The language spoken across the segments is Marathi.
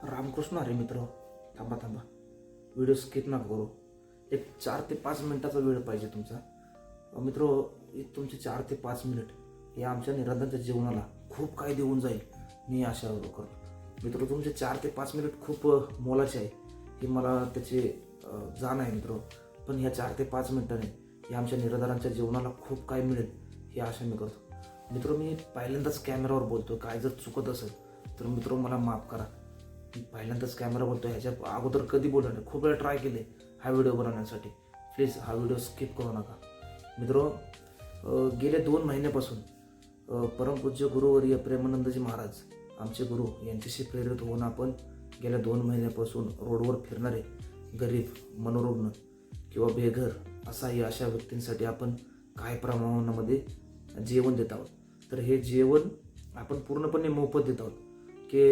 रामकृष्ण हरी मित्र, थांबा थांबा, व्हिडिओ स्किप नका करू. एक 4 ते 5 मिनिटाचा वेळ पाहिजे तुमचा. मित्र, तुमचे 4 ते 5 मिनिट या आमच्या निरंतरच्या जीवनाला खूप काही देऊन जाईल मी आशा करतो. मित्र, तुमचे 4 ते 5 मिनिट खूप मोलाचे आहे हे मला त्याचे जाण आहे मित्र. पण ह्या 4 ते 5 मिनिटाने या आमच्या निरंतरांच्या जीवनाला खूप काही मिळेल ही आशा मी करतो. मित्र, मी पहिल्यांदाच कॅमेरावर बोलतो, काय जर चुकत असेल तर मित्र मला माफ करा. मी पहिल्यांदाच कॅमेरा बोलतो, ह्याच्या अगोदर कधी बोललो नाही. खूप वेळा ट्राय केले हा व्हिडिओ बनवण्यासाठी. प्लीज हा व्हिडिओ स्किप करू नका. मित्र, गेल्या 2 महिन्यापासून परमपूज्य गुरुवर्य प्रेमानंदजी महाराज आमचे गुरु यांच्याशी प्रेरित होऊन आपण गेल्या 2 महिन्यापासून रोडवर फिरणारे गरीब, मनोरुग्ण किंवा बेघर अशा व्यक्तींसाठी आपण काही प्रमाणामध्ये जेवण देत आहोत. तर हे जेवण आपण पूर्णपणे मोफत देत आहोत की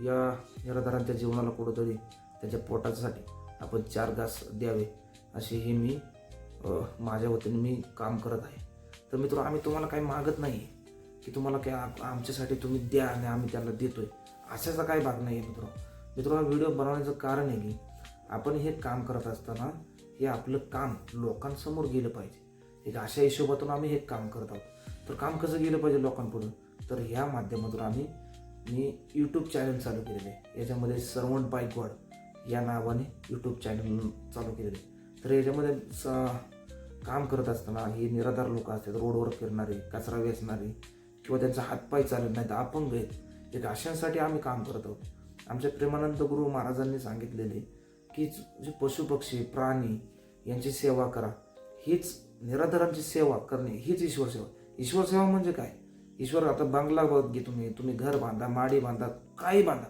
या निराधारांच्या जीवनाला कुठंतरी त्यांच्या पोटासाठी आपण 4 घास द्यावे अशी ही मी माझ्या वतीने मी काम करत आहे. तर मित्र, आम्ही तुम्हाला काही मागत नाही की तुम्हाला काय आमच्यासाठी तुम्ही द्या आणि आम्ही त्यांना देतोय अशाचा काही भाग नाही आहे. मित्र, हा व्हिडिओ बनवण्याचं कारण आहे की आपण हे काम करत असताना हे आपलं काम लोकांसमोर गेलं पाहिजे. एक अशा हिशोबातून आम्ही हे काम करत आहोत. तर काम कसं गेलं पाहिजे लोकांपुढं, तर ह्या माध्यमातून मी यूट्यूब चॅनल चालू केलेले आहे. याच्यामध्ये सर्वंट बाय गॉड या नावाने यूट्यूब चॅनल चालू केलेले आहे. तर याच्यामध्ये काम करत असताना हे निराधार लोक असतात, रोडवर फिरणारे, कचरा वेचणारे किंवा त्यांचा हातपाय चालत नाहीत, अपंग आहेत, एक अशांसाठी आम्ही काम करत आहोत. आमच्या प्रेमानंद गुरु महाराजांनी सांगितलेले की जे पशुपक्षी प्राणी यांची सेवा करा, हीच निराधारांची सेवा करणे हीच ईश्वर सेवा. ईश्वर सेवा म्हणजे काय? ईश्वर आता बंगला बघ, तुम्ही घर बांधा, माडी बांधा, काही बांधा,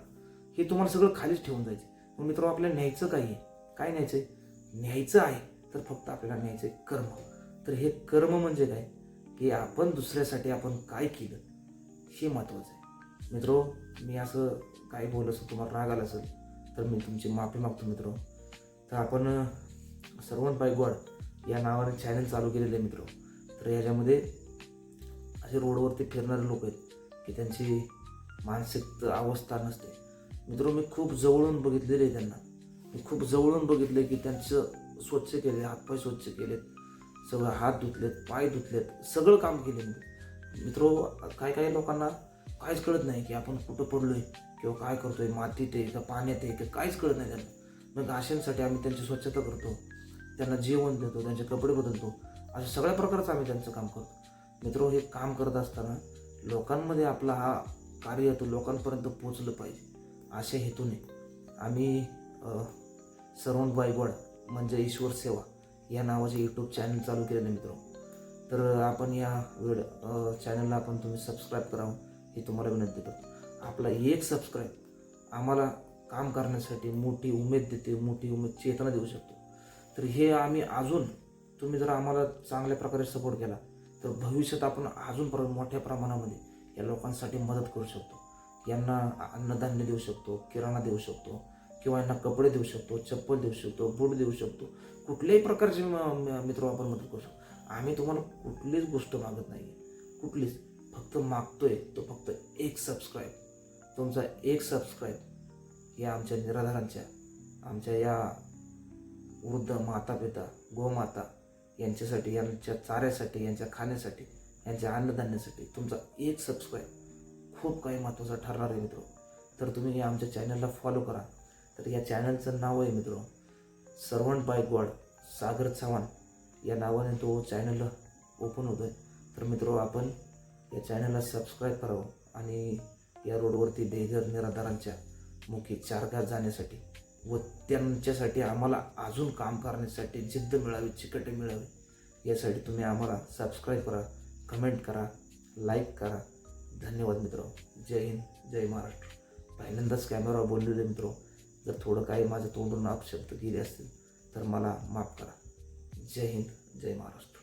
हे तुम्हाला सगळं खालीच ठेवून जायचे. मग मित्र, आपल्याला न्यायचं काही आहे, काय न्यायचंय? न्यायचं आहे तर फक्त आपल्याला न्यायचंय कर्म. तर हे कर्म म्हणजे काय की आपण दुसऱ्यासाठी आपण काय केलं हे महत्वाचं आहे. मित्र, मी असं काय बोललं असेल, तुम्हाला राग आला असेल तर मी तुमची माफी मागतो मित्र. तर आपण सर्वंट बाय गॉड या नावाने चॅनल चालू केलेले आहे मित्र. तर याच्यामध्ये असे रोडवरती फिरणारे लोक आहेत की त्यांची मानसिक अवस्था नसते. मित्र, मी खूप जवळून बघितलेले आहे त्यांना. मी खूप जवळून बघितले की त्यांचं स्वच्छ केले, हातपाय स्वच्छ केलेत, सगळं हात धुतलेत, पाय धुतलेत, सगळं काम केले. मित्र, काही लोकांना काहीच कळत नाही की आपण कुठं पडलोय किंवा काय करतोय, मातीत आहे का पाण्यात आहे का, काहीच कळत नाही त्यांना. मग अशांसाठी आम्ही त्यांची स्वच्छता करतो, त्यांना जेवण देतो, त्यांचे कपडे बदलतो, अशा सगळ्या प्रकारचं आम्ही त्यांचं काम करतो. मित्र, हे काम करत असताना लोकांमध्ये आपला हा कार्य तो लोकांपर्यंत पोचलं पाहिजे अशा हेतूने आम्ही सर्वंट बाय गॉड म्हणजे ईश्वर सेवा या नावाचे यूट्यूब चॅनल चालू केलेले मित्र. तर आपण या चॅनलला आपण तुम्ही सबस्क्राईब करावं ही तुम्हाला विनंती करतो. आपला एक सबस्क्राईब आम्हाला काम करण्यासाठी मोठी उमेद देते, मोठी उमेद चेतना देऊ शकतो. तर हे आम्ही अजून तुम्ही जर आम्हाला चांगल्या प्रकारे सपोर्ट केला तर भविष्यात आपण अजून मोठ्या प्रमाणामध्ये या लोकांसाठी मदत करू शकतो. यांना अन्नधान्य देऊ शकतो, किराणा देऊ शकतो किंवा यांना कपडे देऊ शकतो, चप्पल देऊ शकतो, बूट देऊ शकतो, कुठल्याही प्रकारचे मित्र आपण मदत करू शकतो. आम्ही तुम्हाला कुठलीच गोष्ट मागत नाही, कुठलीच. फक्त मागतोय तो फक्त एक सबस्क्राईब. तुमचा एक सबस्क्राईब या आमच्या निराधारांच्या, आमच्या या वृद्ध माता पिता, गोमाता यांच्यासाठी, यांच्या चाऱ्यासाठी, यांच्या खाण्यासाठी, यांच्या अन्नधान्यासाठी तुमचा एक सबस्क्राईब खूप काही महत्त्वाचा ठरणार आहे मित्र. तर तुम्ही या आमच्या चॅनलला फॉलो करा. तर या चॅनलचं नाव आहे मित्र सर्वंट बाय गॉड सागर चव्हाण या नावाने तो चॅनल ओपन होतो आहे. तर मित्र, आपण या चॅनलला सबस्क्राईब करावं आणि या रोडवरती बेघर निराधारांच्या मुखी 4 घास जाण्यासाठी व त्यांच्यासाठी आम्हाला अजून काम करण्यासाठी जिद्द मिळावी, चिकटे मिळावी यासाठी तुम्ही आम्हाला सबस्क्राईब करा, कमेंट करा, लाईक करा. धन्यवाद मित्र. जय हिंद, जय महाराष्ट्र. पहिल्यांदाच कॅमेरावर बोललेले मित्र, जर थोडं काही माझ्या तोंडून अपशब्द गेले असतील तर मला माफ करा. जय हिंद, जय महाराष्ट्र.